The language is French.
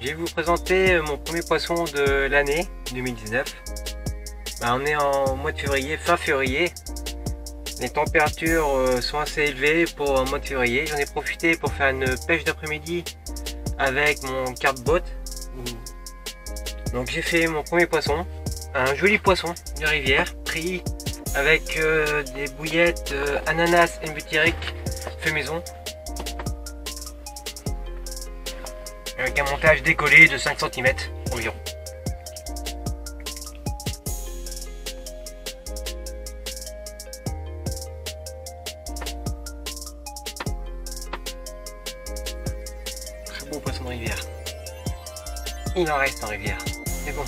Je vais vous présenter mon premier poisson de l'année 2019. On est en mois de février, fin février. Les températures sont assez élevées pour un mois de février. J'en ai profité pour faire une pêche d'après-midi avec mon carpe boat. Donc j'ai fait mon premier poisson, un joli poisson de rivière, pris avec des bouillettes ananas et butyrique fait maison. Avec un montage décollé de 5 cm environ. Très beau poisson de rivière. Il en reste en rivière, mais bon.